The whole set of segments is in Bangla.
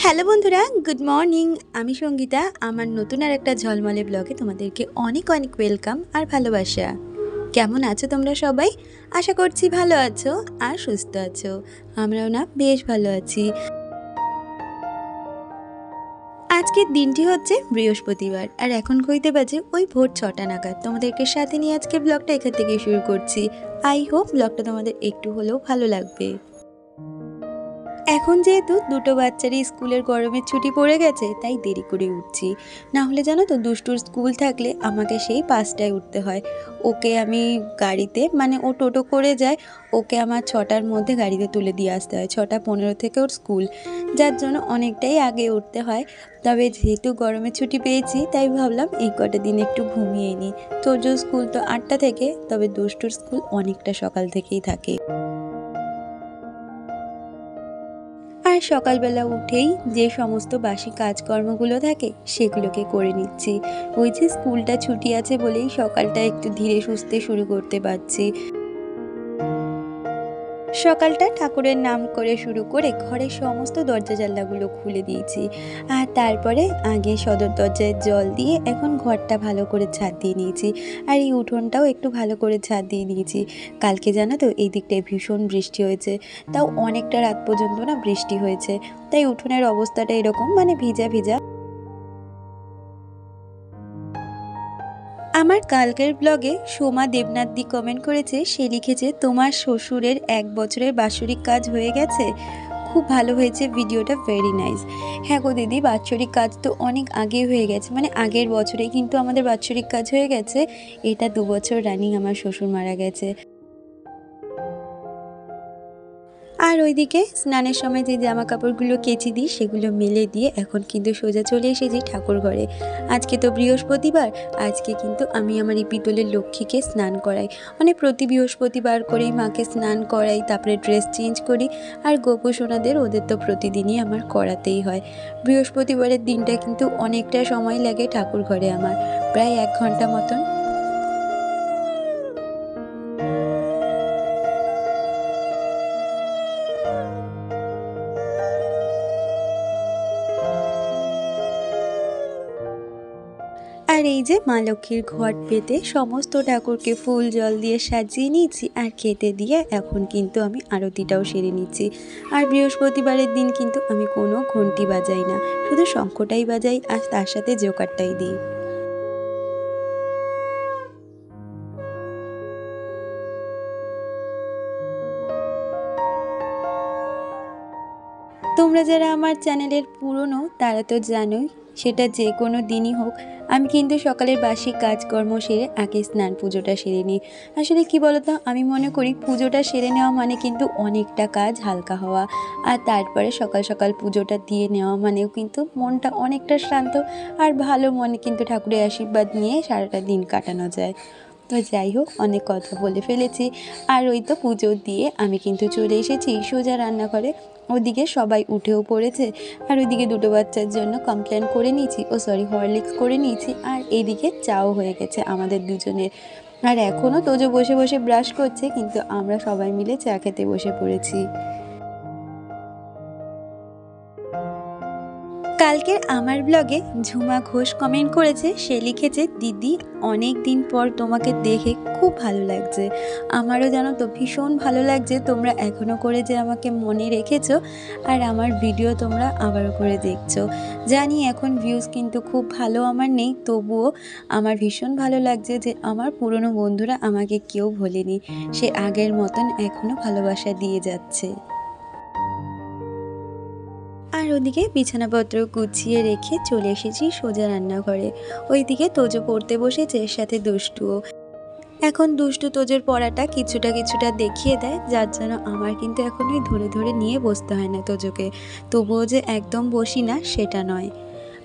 হ্যালো বন্ধুরা, গুড মর্নিং। আমি সঙ্গীতা। আমার নতুন আর একটা ঝলমলে ব্লগে তোমাদেরকে অনেক অনেক ওয়েলকাম আর ভালোবাসা। কেমন আছো তোমরা সবাই? আশা করছি ভালো আছো আর সুস্থ আছো। আমরাও না বেশ ভালো আছি। আজকের দিনটি হচ্ছে বৃহস্পতিবার আর এখন কইতে বাজে ওই ভোর 6টা নাগাদ। তোমাদেরকে সাথে নিয়ে আজকে ব্লগটা এখান থেকে শুরু করছি। আই হোপ ব্লগটা তোমাদের একটু হলেও ভালো লাগবে। এখন যেহেতু দুটো বাচ্চারই স্কুলের গরমের ছুটি পড়ে গেছে তাই দেরি করে উঠছি। না হলে জানো তো, দুষ্টুর স্কুল থাকলে আমাকে সেই 5টায় উঠতে হয়। ওকে আমি গাড়িতে, মানে ও টোটো করে যায়, ওকে আমার 6টার মধ্যে গাড়িতে তুলে দিয়ে আসতে হয়। 6টা 15 থেকে ওর স্কুল, যার জন্য অনেকটাই আগে উঠতে হয়। তবে যেহেতু গরমের ছুটি পেয়েছি তাই ভাবলাম এই কটা দিন একটু ঘুমিয়ে নিই। তোজোর স্কুল তো 8টা থেকে, তবে দুষ্টুর স্কুল অনেকটা সকাল থেকেই থাকে। আর সকালবেলা উঠেই যে সমস্ত বাসি কাজকর্মগুলো থাকে সেগুলোকে করে নিচ্ছি। ওই যে স্কুলটা ছুটি আছে বলেই সকালটা একটু ধীরে সুস্থে শুরু করতে পারছি। সকালটা ঠাকুরের নাম করে শুরু করে ঘরের সমস্ত দরজা জানলাগুলো খুলে দিয়েছি। আর তারপরে আগে সদর দরজায় জল দিয়ে এখন ঘরটা ভালো করে ঝাঁট দিয়ে নিয়েছি। আর এই উঠোনটাও একটু ভালো করে ঝাঁট দিয়ে দিয়েছি। কালকে জানো তো এই দিকটায় ভীষণ বৃষ্টি হয়েছে, তাও অনেকটা রাত পর্যন্ত না বৃষ্টি হয়েছে, তাই উঠোনের অবস্থাটা এরকম, মানে ভিজা ভিজা। আমার কালকের ব্লগে সোমা দেবনাথদি কমেন্ট করেছে। সে লিখেছে, তোমার শ্বশুরের 1 বছরের বাৎসরিক কাজ হয়ে গেছে, খুব ভালো হয়েছে ভিডিওটা, ভেরি নাইস। হ্যাঁ গো দিদি, বাৎসরিক কাজ তো অনেক আগে হয়ে গেছে, মানে আগের বছরেই কিন্তু আমাদের বাৎসরিক কাজ হয়ে গেছে। এটা 2 বছর রানিং আমার শ্বশুর মারা গেছে। আর ওইদিকে স্নানের সময় যে জামা কাপড়গুলো কেচে দিই সেগুলো মেলে দিয়ে এখন কিন্তু সোজা চলে এসেছি ঠাকুর ঘরে। আজকে তো বৃহস্পতিবার, আজকে কিন্তু আমি আমার এই পিতলের লক্ষ্মীকে স্নান করাই। মানে প্রতি বৃহস্পতিবার করেই মাকে স্নান করাই, তারপরে ড্রেস চেঞ্জ করি। আর গোপু সোনাদের ওদের তো প্রতিদিনই আমার করাতেই হয়। বৃহস্পতিবারের দিনটা কিন্তু অনেকটা সময় লাগে ঠাকুর ঘরে আমার, প্রায় 1 ঘন্টা মতন। আর এই যে মা লক্ষ্মীর ঘট পেতে সমস্ত ঠাকুরকে ফুল জল দিয়ে সাজিয়ে নিয়েছি আর খেতে দিয়ে এখন কিন্তু আমি আরতিটাও সেরে নিচ্ছি। আর বৃহস্পতিবারের দিন কিন্তু আমি কোনো ঘন্টি বাজাই না, শুধু শঙ্খটাই বাজাই আর তার সাথে জোকারটাই দিই। তোমরা যারা আমার চ্যানেলের পুরনো তারা তো জানোই, সেটা যে কোনো দিনই হোক, আমি কিন্তু সকালের বাসি কাজকর্ম সেরে আগে স্নান পুজোটা সেরে নিই। আসলে কি বলতো, আমি মনে করি পুজোটা সেরে নেওয়া মানে কিন্তু অনেকটা কাজ হালকা হওয়া। আর তারপরে সকাল সকাল পুজোটা দিয়ে নেওয়া মানেও কিন্তু মনটা অনেকটা শান্ত, আর ভালো মনে কিন্তু ঠাকুরের আশীর্বাদ নিয়ে সারাটা দিন কাটানো যায়। তো যাই হোক, অনেক কথা বলে ফেলেছি। আর ওই তো পুজো দিয়ে আমি কিন্তু চলে এসেছি সোজা রান্নাঘরে। ওদিকে সবাই উঠেও পড়েছে, আর ওইদিকে দুটো বাচ্চার জন্য কমপ্লেন করে নিয়েছি, হরলিক্স করে নিয়েছি। আর এইদিকে চাও হয়ে গেছে আমাদের দুজনের। আর এখনও তোজো বসে বসে ব্রাশ করছে, কিন্তু আমরা সবাই মিলে চা খেতে বসে পড়েছি। কালকের আমার ব্লগে ঝুমা ঘোষ কমেন্ট করেছে। সে লিখেছে, দিদি অনেক দিন পর তোমাকে দেখে খুব ভালো লাগছে। আমারও জানো তো ভীষণ ভালো লাগছে, তোমরা এখনও করে যে আমাকে মনে রেখেছো আর আমার ভিডিও তোমরা আবারও করে দেখছো। জানি এখন ভিউজ কিন্তু খুব ভালো আমার নেই, তবুও আমার ভীষণ ভালো লাগছে যে আমার পুরনো বন্ধুরা আমাকে কেউ ভোলেনি, সে আগের মতন এখনও ভালোবাসা দিয়ে যাচ্ছে। আর ওদিকে বিছানাপত্র গুছিয়ে রেখে চলে এসেছি সোজা রান্নাঘরে। ওইদিকে তোজো পড়তে বসেছে, এর সাথে দুষ্টুও। এখন দুষ্টু তোজোর পড়াটা কিছুটা কিছুটা দেখিয়ে দেয়, যার জন্য আমার কিন্তু এখন ওই ধরে ধরে নিয়ে বসতে হয় না তোজোকে। তবুও যে একদম বসি না সেটা নয়।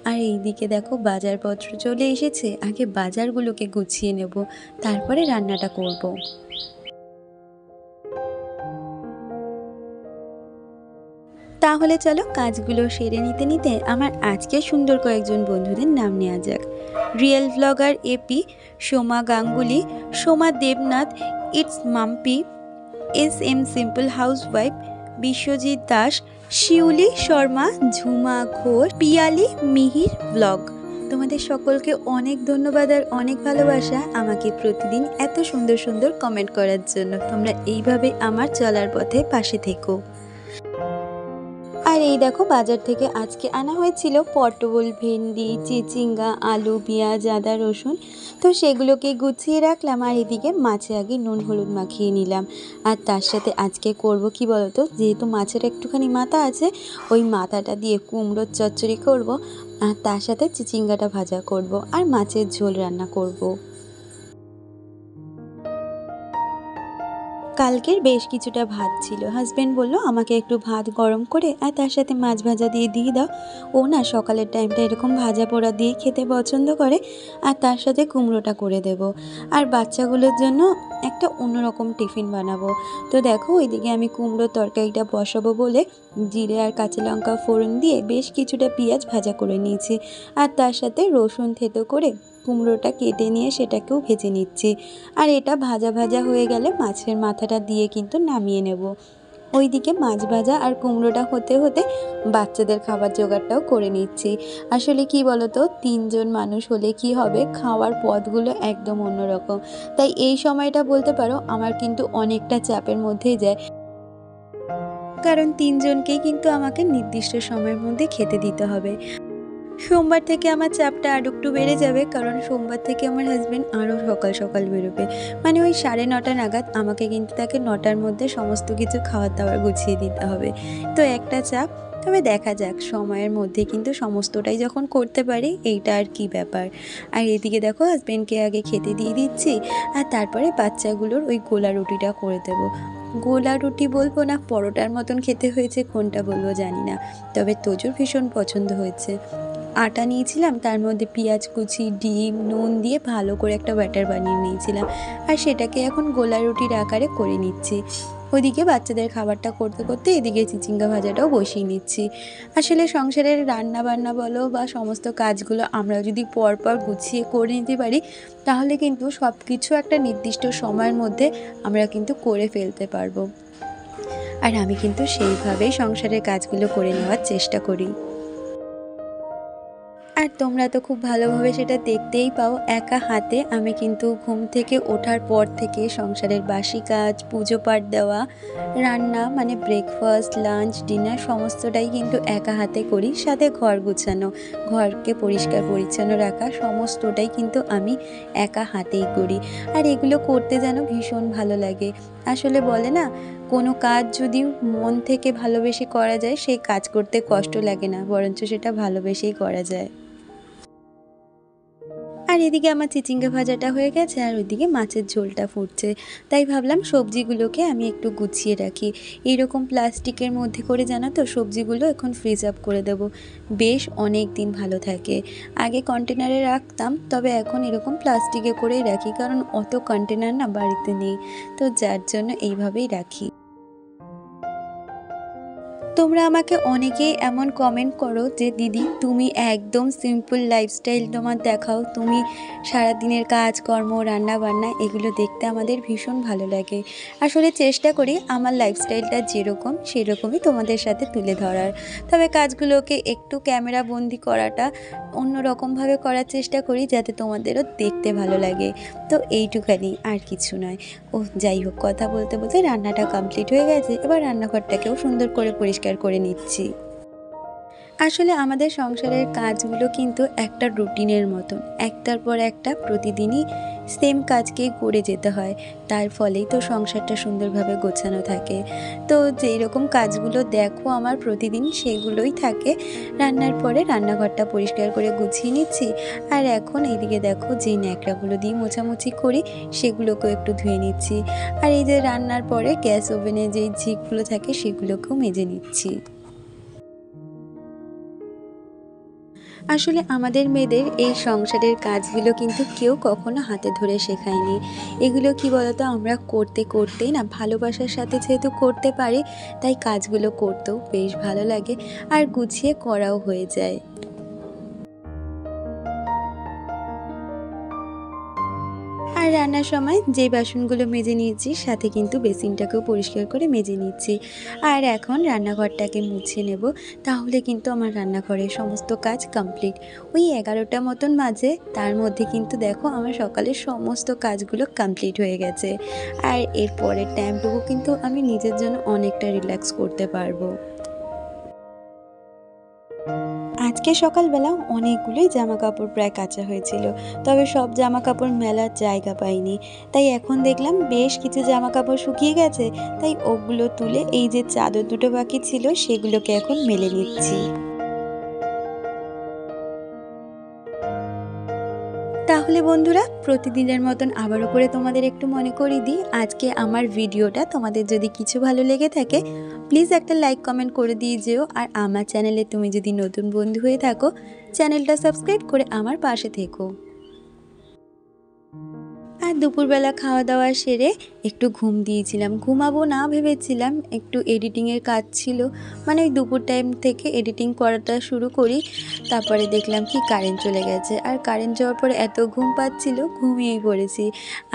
আর এইদিকে দেখো বাজারপত্র চলে এসেছে, আগে বাজারগুলোকে গুছিয়ে নেব, তারপরে রান্নাটা করব। তাহলে চলো কাজগুলো সেরে নিতে নিতে আমার আজকে সুন্দর কয়েকজন বন্ধুদের নাম নেওয়া যাক। Real blogger AP, Soma Ganguly, Soma Debnath, it's Mampi, S M simple housewife, Biswajit Das, Shiuli Sharma, Jhuma Ghosh, Piyali Mihir blog. তোমাদের সকলকে অনেক ধন্যবাদ আর অনেক ভালোবাসা আমাকে প্রতিদিন এত সুন্দর সুন্দর কমেন্ট করার জন্য। তোমরা এইভাবে আমার চলার পথে পাশে থেকো। আর এই দেখো, বাজার থেকে আজকে আনা হয়েছিল পটল, ভেন্ডি, চিচিঙ্গা, আলু, পেঁয়াজ, আদা, রসুন। তো সেগুলোকে গুছিয়ে রাখলাম, আর এদিকে মাছে আগে নুন হলুদ মাখিয়ে নিলাম। আর তার সাথে আজকে করব কি বলতো, যেহেতু মাছের একটুখানি মাথা আছে, ওই মাথাটা দিয়ে কুমড়োর চচ্চড়ি করব, আর তার সাথে চিচিঙ্গাটা ভাজা করব, আর মাছের ঝোল রান্না করব। কালকের বেশ কিছুটা ভাত ছিল। হাজব্যান্ড বলল আমাকে একটু ভাত গরম করে আর তার সাথে মাছ ভাজা দিয়ে দাও। ও না সকালের টাইমটা এরকম ভাজা পোড়া দিয়ে খেতে পছন্দ করে, আর তার সাথে কুমড়োটা করে দেব। আর বাচ্চাগুলোর জন্য একটা অন্যরকম টিফিন বানাবো। তো দেখো, ওইদিকে আমি কুমড়োর তরকারিটা বসাবো বলে জিরে আর কাঁচা লঙ্কা ফোড়ন দিয়ে বেশ কিছুটা পেঁয়াজ ভাজা করে নিয়েছি, আর তার সাথে রসুন থেতো করে কুমড়োটা কেটে নিয়ে সেটাকেও ভেজে নিচ্ছি। আর এটা ভাজা ভাজা হয়ে গেলে মাছের মাথাটা দিয়ে কিন্তু নামিয়ে নেব। ওইদিকে মাছ ভাজা আর কুমড়োটা হতে হতে বাচ্চাদের খাবার জোগাড়টাও করে নিচ্ছি। আসলে কি বলতো, 3 জন মানুষ হলে কি হবে, খাওয়ার পথগুলো একদম অন্যরকম। তাই এই সময়টা বলতে পারো আমার কিন্তু অনেকটা চাপের মধ্যেই যায়, কারণ 3 জনকেই কিন্তু আমাকে নির্দিষ্ট সময়ের মধ্যে খেতে দিতে হবে। সোমবার থেকে আমার চাপটা আরও একটু বেড়ে যাবে, কারণ সোমবার থেকে আমার হাজব্যান্ড আরও সকাল সকাল বেরোবে। মানে ওই 9:30 নাগাদ আমাকে কিন্তু তাকে 9টার মধ্যে সমস্ত কিছু খাবার দাবার গুছিয়ে দিতে হবে। তো একটা চাপ, তবে দেখা যাক, সময়ের মধ্যে কিন্তু সমস্তটাই যখন করতে পারি এইটা আর কি ব্যাপার। আর এদিকে দেখো, হাজব্যান্ডকে আগে খেতে দিয়ে দিচ্ছি, আর তারপরে বাচ্চাগুলোর ওই গোলা রুটিটা করে দেবো। গোলা রুটি বলবো না পরোটার মতন খেতে হয়েছে, কোনটা বলবো জানি না, তবে তোজোর ভীষণ পছন্দ হয়েছে। আটা নিয়েছিলাম, তার মধ্যে পেঁয়াজ কুচি, ডিম, নুন দিয়ে ভালো করে একটা ব্যাটার বানিয়ে নিয়েছিলাম, আর সেটাকে এখন গোলা রুটির আকারে করে নিচ্ছি। ওইদিকে বাচ্চাদের খাবারটা করতে করতে এদিকে চিচিঙ্গা ভাজাটাও বসিয়ে নিচ্ছি। আসলে সংসারের রান্না বান্না বলো বা সমস্ত কাজগুলো আমরা যদি পরপর গুছিয়ে করে নিতে পারি, তাহলে কিন্তু সব কিছু একটা নির্দিষ্ট সময়ের মধ্যে আমরা কিন্তু করে ফেলতে পারবো। আর আমি কিন্তু সেইভাবেই সংসারের কাজগুলো করে নেওয়ার চেষ্টা করি। আর তোমরা তো খুব ভালোভাবে সেটা দেখতেই পাও, একা হাতে আমি কিন্তু ঘুম থেকে ওঠার পর থেকে সংসারের বাসি কাজ, পুজো পাঠ দেওয়া, রান্না মানে ব্রেকফাস্ট, লাঞ্চ, ডিনার সমস্তটাই কিন্তু একা হাতে করি। সাথে ঘর গুছানো, ঘরকে পরিষ্কার পরিচ্ছন্ন রাখা সমস্তটাই কিন্তু আমি একা হাতেই করি। আর এগুলো করতে যেন ভীষণ ভালো লাগে। আসলে বলে না, কোনো কাজ যদি মন থেকে ভালোবেসে করা যায়, সেই কাজ করতে কষ্ট লাগে না, বরঞ্চ সেটা ভালোবেসেই করা যায়। আর এদিকে আমার চিচিঙ্গা ভাজাটা হয়ে গেছে, আর ওইদিকে মাছের ঝোলটা ফুটছে। তাই ভাবলাম সবজিগুলোকে আমি একটু গুছিয়ে রাখি। এইরকম প্লাস্টিকের মধ্যে করে, জানো তো, সবজিগুলো এখন ফ্রিজ আপ করে দেবো, বেশ অনেক দিন ভালো থাকে। আগে কন্টেনারে রাখতাম, তবে এখন এরকম প্লাস্টিকে করেই রাখি, কারণ অত কন্টেনার না বাড়িতে নেই, তো যার জন্য এইভাবেই রাখি। তোমরা আমাকে অনেকেই এমন কমেন্ট করো যে দিদি তুমি একদম সিম্পল লাইফস্টাইল তোমার দেখাও, তুমি সারাদিনের কাজকর্ম, রান্না বান্না এগুলো দেখতে আমাদের ভীষণ ভালো লাগে। আসলে চেষ্টা করি আমার লাইফস্টাইলটা যেরকম সেরকমই তোমাদের সাথে তুলে ধরার, তবে কাজগুলোকে একটু ক্যামেরা বন্দি করাটা অন্যরকমভাবে করার চেষ্টা করি, যাতে তোমাদেরও দেখতে ভালো লাগে। তো এইটুখানি, আর কিছু নয়। ও যাই হোক, কথা বলতে বলতে রান্নাটা কমপ্লিট হয়ে গেছে, এবার রান্নাঘরটাকেও সুন্দর করে পরিষ্কার করে নিচ্ছি। আসলে আমাদের সংসারের কাজগুলো কিন্তু একটা রুটিনের মতন, একটার পর একটা প্রতিদিনই সেম কাজকেই করে যেতে হয়, তার ফলেই তো সংসারটা সুন্দরভাবে গোছানো থাকে। তো যেই রকম কাজগুলো দেখো আমার প্রতিদিন, সেগুলোই থাকে। রান্নার পরে রান্নাঘরটা পরিষ্কার করে গুছিয়ে নিচ্ছি, আর এখন এইদিকে দেখো যেই ন্যাকড়াগুলো দিয়ে মোছামুছি করি সেগুলোকেও একটু ধুয়ে নিচ্ছি, আর এই যে রান্নার পরে গ্যাস ওভেনে যেই ঝিকগুলো থাকে সেগুলোকেও মেজে নিচ্ছি। আসলে আমাদের মেয়েদের এই সংসারের কাজগুলো কিন্তু কেউ কখনো হাতে ধরে শেখায়নি। এগুলো কি বলতো, আমরা করতে করতেই না, ভালোবাসার সাথে যেহেতু করতে পারি, তাই কাজগুলো করতেও বেশ ভালো লাগে, আর গুছিয়ে করাও হয়ে যায়। আর রান্নার সময় যে বাসনগুলো মেজে নিয়েছি সাথে কিন্তু বেসিনটাকেও পরিষ্কার করে মেজে নিচ্ছি। আর এখন রান্নাঘরটাকে মুছে নেব, তাহলে কিন্তু আমার রান্নাঘরের সমস্ত কাজ কমপ্লিট। ওই 11টা মতন বাজে, তার মধ্যে কিন্তু দেখো আমার সকালের সমস্ত কাজগুলো কমপ্লিট হয়ে গেছে। আর এর পরের টাইমটুকু কিন্তু আমি নিজের জন্য অনেকটা রিল্যাক্স করতে পারবো। আজকে সকালবেলা অনেকগুলোই জামা কাপড় প্রায় কাচা হয়েছিল, তবে সব জামা কাপড় মেলার জায়গা পাইনি। তাই এখন দেখলাম বেশ কিছু জামা কাপড় শুকিয়ে গেছে, তাই ওগুলো তুলে এই যে চাদর দুটো বাকি ছিল সেগুলোকে এখন মেলে নিচ্ছি। তাহলে বন্ধুরা, প্রতিদিনের মতন আবারও করে তোমাদের একটু মনে করিয়ে দিই, আজকে আমার ভিডিওটা তোমাদের যদি কিছু ভালো লেগে থাকে প্লিজ একটা লাইক কমেন্ট করে দিয়ে যেও। আর আমার চ্যানেলে তুমি যদি নতুন বন্ধু হয়ে থাকো, চ্যানেলটা সাবস্ক্রাইব করে আমার পাশে থেকো। আর দুপুরবেলা খাওয়া দাওয়া সেরে একটু ঘুম দিয়েছিলাম। ঘুমাবো না ভেবেছিলাম, একটু এডিটিংয়ের কাজ ছিল, মানে ওই দুপুর টাইম থেকে এডিটিং করাটা শুরু করি। তারপরে দেখলাম কি কারেন্ট চলে গেছে, আর কারেন্ট যাওয়ার পরে এত ঘুম পাচ্ছিল, ঘুমিয়েই পড়েছি।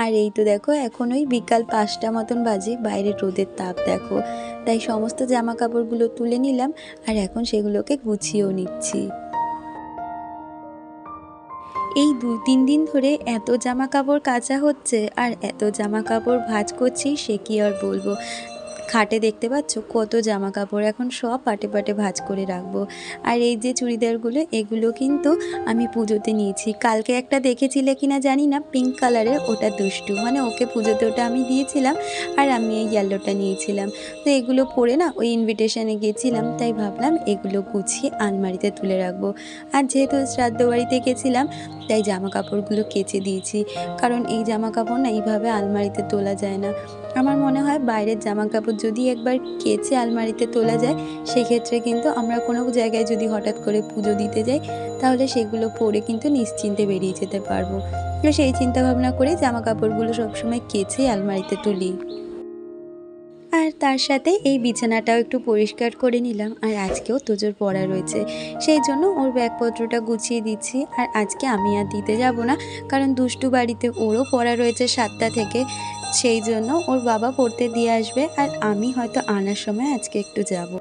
আর এই তো দেখো এখন ওই বিকাল 5টা মতন বাজে, বাইরে রোদের তাপ দেখো। তাই সমস্ত জামা কাপড়গুলো তুলে নিলাম আর এখন সেগুলোকে গুছিয়েও নিচ্ছি। এই 2-3 দিন ধরে এত জামা কাপড় কাচা হচ্ছে আর এত জামা কাপড় ভাঁজ করছি, সে কি আর বলবো। খাটে দেখতে পাচ্ছ কত জামা কাপড়, এখন সব পাটে পাটে ভাঁজ করে রাখবো। আর এই যে চুড়িদারগুলো, এগুলো কিন্তু আমি পুজোতে নিয়েছি। কালকে একটা দেখেছিলে কিনা জানি না, পিঙ্ক কালারের, ওটা দুষ্টু, মানে ওকে পুজোতে ওটা আমি দিয়েছিলাম আর আমি এই ইয়েলোটা নিয়েছিলাম। তো এগুলো পরে না ওই ইনভিটেশনে গেছিলাম, তাই ভাবলাম এগুলো গুছিয়ে আলমারিতে তুলে রাখবো। আর যেহেতু শ্রাদ্ধ বাড়িতে গেছিলাম তাই জামা কাপড়গুলো কেচে দিয়েছি, কারণ এই জামা কাপড় না এইভাবে আলমারিতে তোলা যায় না। আমার মনে হয় বাইরের জামা কাপড় যদি একবার কেচে আলমারিতে তোলা যায়, সেক্ষেত্রে কিন্তু আমরা কোনো জায়গায় যদি হঠাৎ করে পুজো দিতে যাই, তাহলে সেগুলো পরে কিন্তু নিশ্চিন্তে বেরিয়ে যেতে পারবো। তো সেই চিন্তা ভাবনা করে জামা কাপড়গুলো সবসময় কেচে আলমারিতে তুলি। আর তার সাথে এই বিছানাটাও একটু পরিষ্কার করে নিলাম। আর আজকেও তোজোর পড়া রয়েছে, সেই জন্য ওর ব্যাগপত্রটা গুছিয়ে দিচ্ছি। আর আজকে আমি আর দিতে যাব না, কারণ দুষ্টু বাড়িতে ওরও পড়া রয়েছে 7টা থেকে, সেই জন্য ওর বাবা পড়তে দিয়ে আসবে। আর আমি হয়তো আনার সময় আজকে একটু যাব।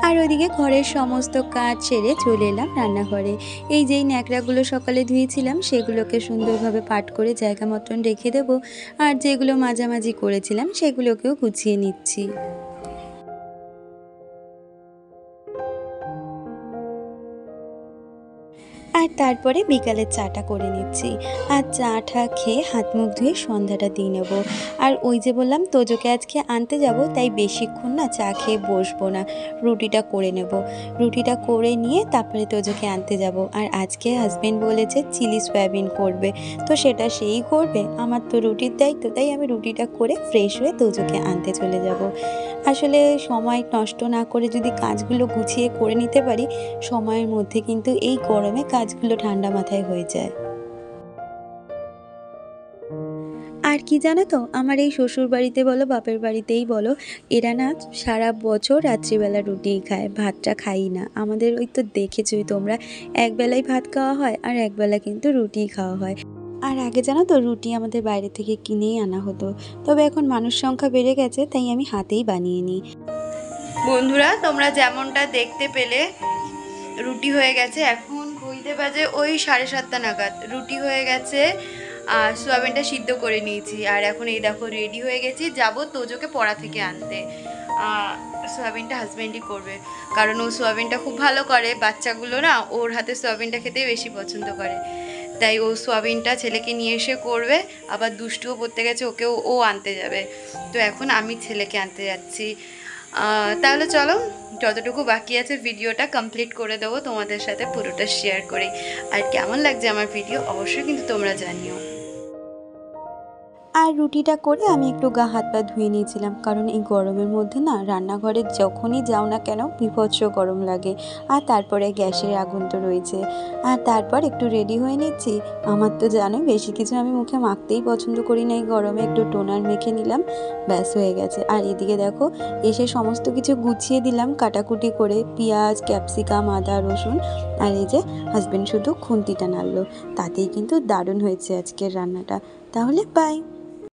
আর ওইদিকে ঘরের সমস্ত কাজ সেরে চলে এলাম রান্নাঘরে। এই যেই ন্যাকড়াগুলো সকালে ধুয়েছিলাম সেগুলোকে সুন্দরভাবে পাট করে জায়গা মতন রেখে দেবো। আর যেগুলো মাঝামাঝি করেছিলাম সেগুলোকেও গুছিয়ে নিচ্ছি। আর তারপরে বিকালের চাটা করে নিচ্ছি। আর চাটা খেয়ে হাত মুখ ধুয়ে সন্ধ্যাটা দিয়ে নেবো। আর ওই যে বললাম তোজোকে আজকে আনতে যাব, তাই বেশিক্ষণ না চা খেয়ে বসবো না, রুটিটা করে নেব। রুটিটা করে নিয়ে তারপরে তোজোকে আনতে যাব। আর আজকে হাজবেন্ড বলেছে চিলি সয়াবিন করবে, তো সেটা সেই করবে, আমার তো রুটির দায়িত্ব, তাই আমি রুটিটা করে ফ্রেশ হয়ে তোজোকে আনতে চলে যাব। আসলে সময় নষ্ট না করে যদি কাজগুলো গুছিয়ে করে নিতে পারি, সময়ের মধ্যে কিন্তু এই গরমে কাজগুলো ঠান্ডা মাথায় হয়ে যায়। আর কি জানো তো, আমার এই শ্বশুর বাড়িতে বলো বাপের বাড়িতেই বলো, এরা না সারা বছর রাত্রিবেলা রুটিই খায়, ভাতটা খাই না। আমাদের ওই তো দেখেছোই তোমরা, একবেলাই ভাত খাওয়া হয় আর একবেলা কিন্তু রুটিই খাওয়া হয়। আর আগে জানো তো রুটি আমাদের বাইরে থেকে কিনেই আনা হতো, তবে এখন মানুষ সংখ্যা বেড়ে গেছে, তাই আমি হাতেই বানিয়ে নিই। বন্ধুরা, তোমরা যেমনটা দেখতে পেলে রুটি হয়ে গেছে, এখন ঘড়িতে বাজে ওই 7:30 নাগাদ রুটি হয়ে গেছে। আর সোয়াবিনটা সিদ্ধ করে নিয়েছি। আর এখন এই দেখো রেডি হয়ে গেছি, যাব তোজোকে পড়া থেকে আনতে। সোয়াবিনটা হাজব্যান্ডই করবে, কারণ ও সোয়াবিনটা খুব ভালো করে। বাচ্চাগুলো না ওর হাতে সোয়াবিনটা খেতেই বেশি পছন্দ করে, তাই ও সোয়াবিনটা ছেলেকে নিয়ে এসে করবে। আবার দুষ্টুও পড়তে গেছে, ওকেও ও আনতে যাবে। তো এখন আমি ছেলেকে আনতে যাচ্ছি। তাহলে চলো, যতটুকু বাকি আছে ভিডিওটা কমপ্লিট করে দেবো তোমাদের সাথে পুরোটা শেয়ার করে। আর কেমন লাগছে আমার ভিডিও অবশ্যই কিন্তু তোমরা জানিও। আর আর রুটিটা করে আমি একটু গা হাত পা ধুয়ে নিয়েছিলাম, কারণ এই গরমের মধ্যে না রান্নাঘরে যখনই যাও না কেন বীভৎস গরম লাগে। আর তারপরে গ্যাসের আগুন তো রয়েছে। আর তারপর একটু রেডি হয়ে নিচ্ছি। আমার তো জানোই বেশি কিছু আমি মুখে মাখতেই পছন্দ করি না এই গরমে, একটু টোনার মেখে নিলাম, ব্যাস হয়ে গেছে। আর এদিকে দেখো এসে সমস্ত কিছু গুছিয়ে দিলাম কাটাকুটি করে, পেঁয়াজ, ক্যাপসিকাম, আদা, রসুন। আর এই যে হাজবেন্ড শুধু খুন্তিটা নাড়লো, তাতেই কিন্তু দারুণ হয়েছে আজকের রান্নাটা। তাহলে বাই।